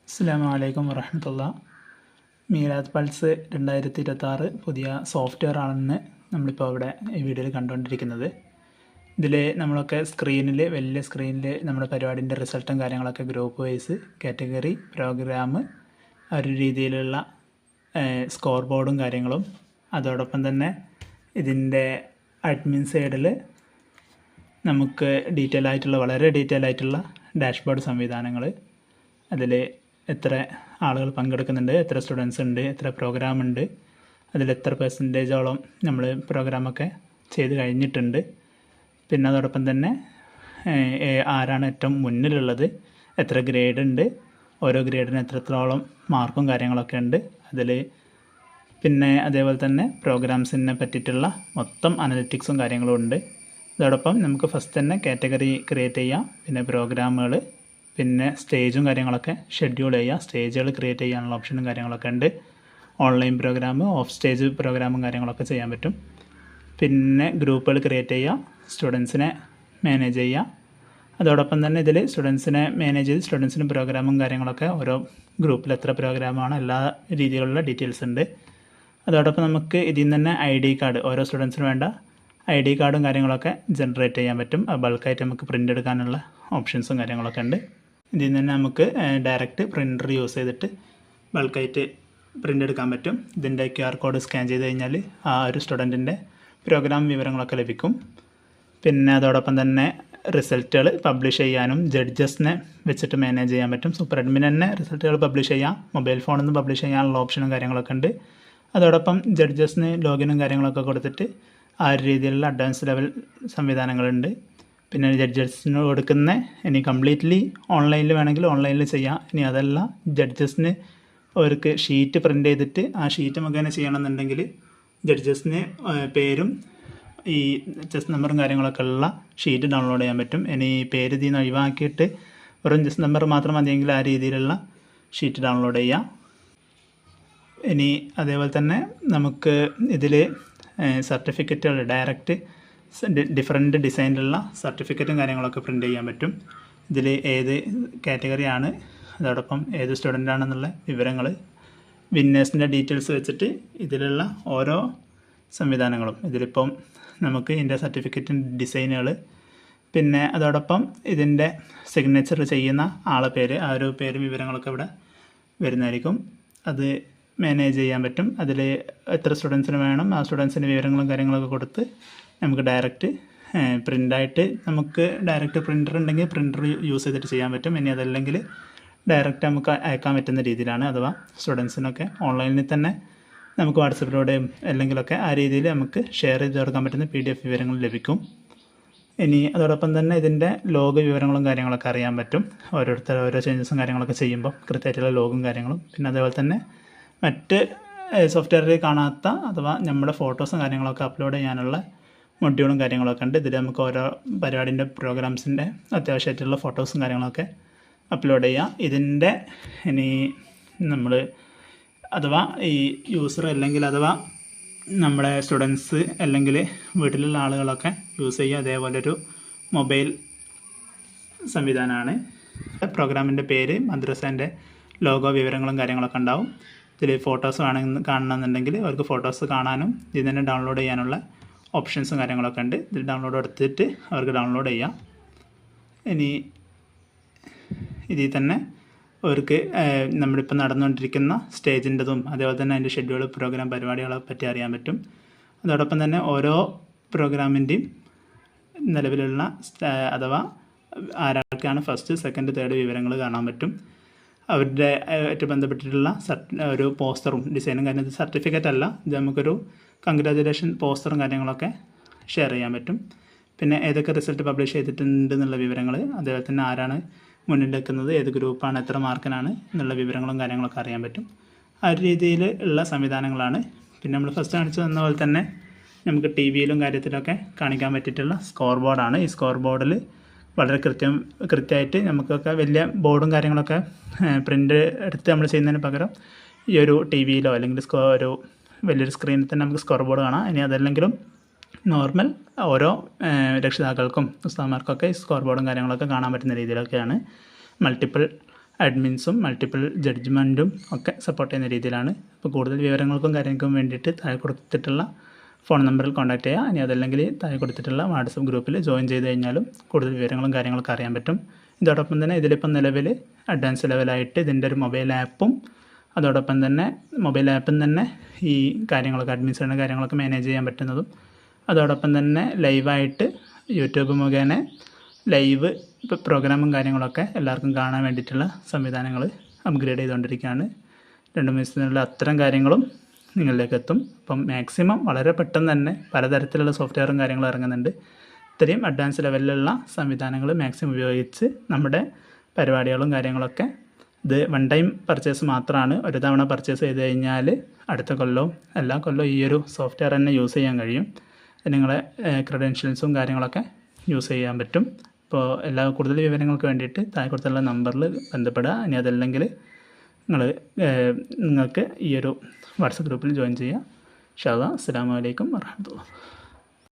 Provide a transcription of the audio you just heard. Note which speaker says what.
Speaker 1: അസ്സലാമു അലൈക്കും വറഹ്മത്തുള്ളാ. മീലാദ് പൾസ് 2026 പുതിയ സോഫ്റ്റ്വെയർ ആണെന്ന് നമ്മളിപ്പോൾ ഇവിടെ ഈ വീഡിയോയിൽ കണ്ടുകൊണ്ടിരിക്കുന്നത്. ഇതിൽ നമ്മളൊക്കെ വലിയ സ്ക്രീനിൽ നമ്മുടെ പരിപാടിൻ്റെ റിസൾട്ടും കാര്യങ്ങളൊക്കെ ഗ്രൂപ്പ് വൈസ്, കാറ്റഗറി, പ്രോഗ്രാം, ആ ഒരു രീതിയിലുള്ള സ്കോർ ബോർഡും കാര്യങ്ങളും, അതോടൊപ്പം തന്നെ ഇതിൻ്റെ അഡ്മിൻ സൈഡിൽ നമുക്ക് വളരെ ഡീറ്റെയിൽ ആയിട്ടുള്ള ഡാഷ്ബോർഡ് സംവിധാനങ്ങൾ, അതിൽ എത്ര ആളുകൾ പങ്കെടുക്കുന്നുണ്ട്, എത്ര സ്റ്റുഡൻസ് ഉണ്ട്, എത്ര പ്രോഗ്രാം ഉണ്ട്, അതിലെത്ര പെർസെൻറ്റേജോളം നമ്മൾ പ്രോഗ്രാമൊക്കെ ചെയ്ത് കഴിഞ്ഞിട്ടുണ്ട്. പിന്നെ അതോടൊപ്പം തന്നെ ആരാണ് ഏറ്റവും മുന്നിലുള്ളത്, എത്ര ഗ്രേഡ് ഉണ്ട്, ഓരോ ഗ്രേഡിന് എത്രത്തോളം മാർക്കും കാര്യങ്ങളൊക്കെ ഉണ്ട് അതിൽ. പിന്നെ അതേപോലെ തന്നെ പ്രോഗ്രാംസിനെ പറ്റിയിട്ടുള്ള മൊത്തം അനലിറ്റിക്സും കാര്യങ്ങളും ഉണ്ട്. അതോടൊപ്പം നമുക്ക് ഫസ്റ്റ് തന്നെ കാറ്റഗറി ക്രിയേറ്റ് ചെയ്യാം, പിന്നെ പ്രോഗ്രാമുകൾ, പിന്നെ സ്റ്റേജും കാര്യങ്ങളൊക്കെ ഷെഡ്യൂൾ ചെയ്യുക, സ്റ്റേജുകൾ ക്രിയേറ്റ് ചെയ്യാനുള്ള ഓപ്ഷനും കാര്യങ്ങളൊക്കെ ഉണ്ട്. ഓൺലൈൻ പ്രോഗ്രാം, ഓഫ് സ്റ്റേജ് പ്രോഗ്രാമും കാര്യങ്ങളൊക്കെ ചെയ്യാൻ പറ്റും. പിന്നെ ഗ്രൂപ്പുകൾ ക്രിയേറ്റ് ചെയ്യുക, സ്റ്റുഡൻസിനെ മാനേജ് ചെയ്യുക. അതോടൊപ്പം തന്നെ ഇതിൽ സ്റ്റുഡൻസിനെ മാനേജ് ചെയ്ത് സ്റ്റുഡൻസിന് പ്രോഗ്രാമും കാര്യങ്ങളൊക്കെ, ഓരോ ഗ്രൂപ്പിൽ എത്ര പ്രോഗ്രാമാണ്, എല്ലാ രീതിയിലുള്ള ഡീറ്റെയിൽസ് ഉണ്ട്. അതോടൊപ്പം നമുക്ക് ഇതിൽ നിന്ന് തന്നെ ID കാർഡ്, ഓരോ സ്റ്റുഡൻസിന് വേണ്ട ID കാർഡും കാര്യങ്ങളൊക്കെ ജനറേറ്റ് ചെയ്യാൻ പറ്റും. ബൾക്കായിട്ട് നമുക്ക് പ്രിൻ്റ് എടുക്കാനുള്ള ഓപ്ഷൻസും കാര്യങ്ങളൊക്കെ ഉണ്ട്. ഇതിൽ നിന്ന് തന്നെ നമുക്ക് ഡയറക്റ്റ് പ്രിൻ്റർ യൂസ് ചെയ്തിട്ട് ബൾക്കായിട്ട് പ്രിൻ്റ് എടുക്കാൻ പറ്റും. ഇതിൻ്റെ QR കോഡ് സ്കാൻ ചെയ്ത് കഴിഞ്ഞാൽ ആ ഒരു സ്റ്റുഡൻറ്റിൻ്റെ പ്രോഗ്രാം വിവരങ്ങളൊക്കെ ലഭിക്കും. പിന്നെ അതോടൊപ്പം തന്നെ റിസൾട്ടുകൾ പബ്ലിഷ് ചെയ്യാനും ജഡ്ജസിനെ വെച്ചിട്ട് മാനേജ് ചെയ്യാൻ പറ്റും. സൂപ്പർ അഡ്മിൻ തന്നെ റിസൾട്ടുകൾ പബ്ലിഷ് ചെയ്യാം, മൊബൈൽ ഫോണിൽ നിന്ന് പബ്ലിഷ് ചെയ്യാനുള്ള ഓപ്ഷനും കാര്യങ്ങളൊക്കെ ഉണ്ട്. അതോടൊപ്പം ജഡ്ജസിന് ലോഗിനും കാര്യങ്ങളൊക്കെ കൊടുത്തിട്ട് ആ ഒരു രീതിയിലുള്ള അഡ്വാൻസ് ലെവൽ സംവിധാനങ്ങളുണ്ട്. പിന്നെ ജഡ്ജസിന് കൊടുക്കുന്ന ഇനി കംപ്ലീറ്റ്ലി ഓൺലൈനിൽ വേണമെങ്കിൽ ഓൺലൈനിൽ ചെയ്യാം. ഇനി അതല്ല, ജഡ്ജസിന് അവർക്ക് ഷീറ്റ് പ്രിൻ്റ് ചെയ്തിട്ട് ആ ഷീറ്റ് മുഖേന ചെയ്യണമെന്നുണ്ടെങ്കിൽ ജഡ്ജസിന് പേരും ഈ ചെസ് നമ്പറും കാര്യങ്ങളൊക്കെ ഉള്ള ഷീറ്റ് ഡൗൺലോഡ് ചെയ്യാൻ പറ്റും. ഇനി പേര് ഇതിൽ നിന്ന് ഒഴിവാക്കിയിട്ട് വെറും ചെസ് നമ്പർ മാത്രം മതിയെങ്കിൽ ആ രീതിയിലുള്ള ഷീറ്റ് ഡൗൺലോഡ് ചെയ്യാം. ഇനി അതേപോലെ തന്നെ നമുക്ക് ഇതിൽ സർട്ടിഫിക്കറ്റുകൾ ഡയറക്റ്റ് ഡിഫറെൻറ്റ് ഡിസൈനിലുള്ള സർട്ടിഫിക്കറ്റും കാര്യങ്ങളൊക്കെ പ്രിൻ്റ് ചെയ്യാൻ പറ്റും. ഇതിൽ ഏത് കാറ്റഗറിയാണ്, അതോടൊപ്പം ഏത് സ്റ്റുഡൻ്റ് ആണെന്നുള്ള വിവരങ്ങൾ, വിന്നേഴ്സിൻ്റെ ഡീറ്റെയിൽസ് വെച്ചിട്ട് ഇതിലുള്ള ഓരോ സംവിധാനങ്ങളും, ഇതിലിപ്പം നമുക്ക് ഇതിൻ്റെ സർട്ടിഫിക്കറ്റിൻ്റെ ഡിസൈനുകൾ, പിന്നെ അതോടൊപ്പം ഇതിൻ്റെ സിഗ്നേച്ചർ ചെയ്യുന്ന ആളെ പേര്, ആ ഒരു പേര് വിവരങ്ങളൊക്കെ ഇവിടെ വരുന്നതായിരിക്കും. അത് മാനേജ് ചെയ്യാൻ പറ്റും. അതിൽ എത്ര സ്റ്റുഡൻസിന് വേണം, ആ സ്റ്റുഡൻസിൻ്റെ വിവരങ്ങളും കാര്യങ്ങളൊക്കെ കൊടുത്ത് നമുക്ക് ഡയറക്റ്റ് പ്രിൻ്റായിട്ട്, നമുക്ക് ഡയറക്റ്റ് പ്രിൻ്റർ ഉണ്ടെങ്കിൽ പ്രിൻ്റർ യൂസ് ചെയ്തിട്ട് ചെയ്യാൻ പറ്റും. ഇനി അതല്ലെങ്കിൽ ഡയറക്റ്റ് നമുക്ക് അയക്കാൻ പറ്റുന്ന രീതിയിലാണ്. അഥവാ സ്റ്റുഡൻസിനൊക്കെ ഓൺലൈനിൽ തന്നെ നമുക്ക് വാട്സപ്പിലൂടെയും അല്ലെങ്കിലൊക്കെ ആ രീതിയിൽ നമുക്ക് ഷെയർ ചെയ്ത് കൊടുക്കാൻ പറ്റുന്ന PDF വിവരങ്ങൾ ലഭിക്കും. ഇനി അതോടൊപ്പം തന്നെ ഇതിൻ്റെ ലോഗ് വിവരങ്ങളും കാര്യങ്ങളൊക്കെ അറിയാൻ പറ്റും. ഓരോരുത്തർ ഓരോ ചേഞ്ചസും കാര്യങ്ങളൊക്കെ ചെയ്യുമ്പോൾ കൃത്യമായിട്ടുള്ള ലോഗും കാര്യങ്ങളും. പിന്നെ അതേപോലെ തന്നെ മറ്റ് സോഫ്റ്റ്വെയറിൽ കാണാത്ത അഥവാ നമ്മുടെ ഫോട്ടോസും കാര്യങ്ങളൊക്കെ അപ്ലോഡ് ചെയ്യാനുള്ള മൊഡ്യൂളും കാര്യങ്ങളൊക്കെ ഉണ്ട്. ഇതിൽ നമുക്ക് ഓരോ പരിപാടിൻ്റെ പ്രോഗ്രാംസിൻ്റെ അത്യാവശ്യമായിട്ടുള്ള ഫോട്ടോസും കാര്യങ്ങളൊക്കെ അപ്ലോഡ് ചെയ്യാം. ഇതിൻ്റെ ഇനി നമ്മൾ അഥവാ ഈ യൂസർ അല്ലെങ്കിൽ അഥവാ നമ്മുടെ സ്റ്റുഡൻസ് അല്ലെങ്കിൽ വീട്ടിലുള്ള ആളുകളൊക്കെ യൂസ് ചെയ്യുക അതേപോലൊരു മൊബൈൽ സംവിധാനമാണ്. പ്രോഗ്രാമിൻ്റെ പേര്, മദ്രസേൻ്റെ ലോഗോ, വിവരങ്ങളും കാര്യങ്ങളൊക്കെ ഉണ്ടാവും. ഇതിൽ ഫോട്ടോസ് കാണണമെന്നുണ്ടെങ്കിൽ അവർക്ക് ഫോട്ടോസ് കാണാനും ഇതിൽ തന്നെ ഡൗൺലോഡ് ചെയ്യാനുള്ള ഓപ്ഷൻസും കാര്യങ്ങളൊക്കെ ഉണ്ട്. ഇതിൽ ഡൗൺലോഡ് എടുത്തിട്ട് അവർക്ക് ഡൗൺലോഡ് ചെയ്യാം. ഇനി ഇതിൽ തന്നെ അവർക്ക് നമ്മളിപ്പോൾ നടന്നുകൊണ്ടിരിക്കുന്ന സ്റ്റേജിൻ്റെതും അതേപോലെ തന്നെ അതിൻ്റെ ഷെഡ്യൂൾ, പ്രോഗ്രാം, പരിപാടികളെ പറ്റി അറിയാൻ പറ്റും. അതോടൊപ്പം തന്നെ ഓരോ പ്രോഗ്രാമിൻ്റെയും നിലവിലുള്ള അഥവാ ആരൊക്കെയാണ് ഫസ്റ്റ്, സെക്കൻഡ്, തേർഡ് വിവരങ്ങൾ കാണാൻ പറ്റും. അവരുടെ ആയിട്ട് ബന്ധപ്പെട്ടിട്ടുള്ള ഒരു പോസ്റ്ററും ഡിസൈനും കാര്യം, ഇത് സർട്ടിഫിക്കറ്റ് അല്ല, ഇത് നമുക്കൊരു കൺഗ്രാജുലേഷൻ പോസ്റ്ററും കാര്യങ്ങളൊക്കെ ഷെയർ ചെയ്യാൻ പറ്റും. പിന്നെ ഏതൊക്കെ റിസൾട്ട് പബ്ലിഷ് ചെയ്തിട്ടുണ്ട് എന്നുള്ള വിവരങ്ങൾ, അതേപോലെ തന്നെ ആരാണ് മുന്നിൽ നിൽക്കുന്നത്, ഏത് ഗ്രൂപ്പാണ്, എത്ര മാർക്കിനാണ് എന്നുള്ള വിവരങ്ങളും കാര്യങ്ങളൊക്കെ അറിയാൻ പറ്റും. ആ ഒരു രീതിയിൽ ഉള്ള സംവിധാനങ്ങളാണ്. പിന്നെ നമ്മൾ ഫസ്റ്റ് കാണിച്ചു തന്ന പോലെ തന്നെ നമുക്ക് TV-യിലും കാര്യത്തിലൊക്കെ കാണിക്കാൻ പറ്റിയിട്ടുള്ള സ്കോർ ബോർഡാണ്. ഈ സ്കോർ ബോർഡിൽ വളരെ കൃത്യമായിട്ട് നമുക്കൊക്കെ വലിയ ബോർഡും കാര്യങ്ങളൊക്കെ പ്രിൻ്റ് എടുത്ത് നമ്മൾ ചെയ്യുന്നതിന് പകരം ഈ ഒരു TV-യിലോ അല്ലെങ്കിൽ ഒരു വലിയൊരു സ്ക്രീനിൽ തന്നെ നമുക്ക് സ്കോർ ബോർഡ് കാണാം. ഇനി അതല്ലെങ്കിലും നോർമൽ ഓരോ രക്ഷിതാക്കൾക്കും ഉസ്താദന്മാർക്കൊക്കെ സ്കോർ ബോർഡും കാര്യങ്ങളൊക്കെ കാണാൻ പറ്റുന്ന രീതിയിലൊക്കെയാണ് മൾട്ടിപ്പിൾ അഡ്മിൻസും മൾട്ടിപ്പിൾ ജഡ്ജ്മെൻറ്റും ഒക്കെ സപ്പോർട്ട് ചെയ്യുന്ന രീതിയിലാണ്. അപ്പോൾ കൂടുതൽ വിവരങ്ങൾക്കും കാര്യങ്ങൾക്കും വേണ്ടിയിട്ട് താഴെ കൊടുത്തിട്ടുള്ള ഫോൺ നമ്പറിൽ കോൺടാക്ട് ചെയ്യുക. ഇനി അതല്ലെങ്കിൽ താഴെ കൊടുത്തിട്ടുള്ള വാട്സപ്പ് ഗ്രൂപ്പിൽ ജോയിൻ ചെയ്ത് കഴിഞ്ഞാലും കൂടുതൽ വിവരങ്ങളും കാര്യങ്ങളൊക്കെ അറിയാൻ പറ്റും. ഇതോടൊപ്പം തന്നെ ഇതിലിപ്പം നിലവിൽ അഡ്വാൻസ് ലെവലായിട്ട് ഇതിൻ്റെ ഒരു മൊബൈൽ ആപ്പും അതോടൊപ്പം തന്നെ മൊബൈൽ ആപ്പിൽ തന്നെ ഈ കാര്യങ്ങളൊക്കെ അഡ്മിൻസിൻ്റെ കാര്യങ്ങളൊക്കെ മാനേജ് ചെയ്യാൻ പറ്റുന്നതും അതോടൊപ്പം തന്നെ ലൈവായിട്ട് യൂട്യൂബ് മുഖേന ലൈവ് പ്രോഗ്രാമും കാര്യങ്ങളൊക്കെ എല്ലാവർക്കും കാണാൻ വേണ്ടിയിട്ടുള്ള സംവിധാനങ്ങൾ അപ്ഗ്രേഡ് ചെയ്തുകൊണ്ടിരിക്കുകയാണ്. 2 ദിവസത്തിനുള്ള അത്തരം കാര്യങ്ങളും നിങ്ങളിലേക്ക് എത്തും. അപ്പം മാക്സിമം വളരെ പെട്ടെന്ന് തന്നെ പലതരത്തിലുള്ള സോഫ്റ്റ്വെയറും കാര്യങ്ങളും ഇറങ്ങുന്നുണ്ട്. ഇത്രയും അഡ്വാൻസ് ലെവലിലുള്ള സംവിധാനങ്ങൾ മാക്സിമം ഉപയോഗിച്ച് നമ്മുടെ പരിപാടികളും കാര്യങ്ങളൊക്കെ ഇത് വൺ ടൈം പർച്ചേസ് മാത്രമാണ്. ഒരു തവണ പർച്ചേസ് ചെയ്ത് കഴിഞ്ഞാൽ അടുത്ത കൊല്ലവും എല്ലാ കൊല്ലവും ഈ ഒരു സോഫ്റ്റ്വെയർ തന്നെ യൂസ് ചെയ്യാൻ കഴിയും. നിങ്ങളെ ക്രെഡൻഷ്യൽസും കാര്യങ്ങളൊക്കെ യൂസ് ചെയ്യാൻ പറ്റും. അപ്പോൾ കൂടുതൽ വിവരങ്ങൾക്ക് വേണ്ടിയിട്ട് താഴെ കൊടുത്തുള്ള നമ്പറിൽ ബന്ധപ്പെടുക. ഇനി അതല്ലെങ്കിൽ നിങ്ങൾക്ക് ഈ ഒരു വാട്സപ്പ് ഗ്രൂപ്പിൽ ജോയിൻ ചെയ്യുക. ഇൻഷാ അല്ലാഹ്. അസ്സലാമു അലൈക്കും വറഹ്മത്തുള്ളാഹി.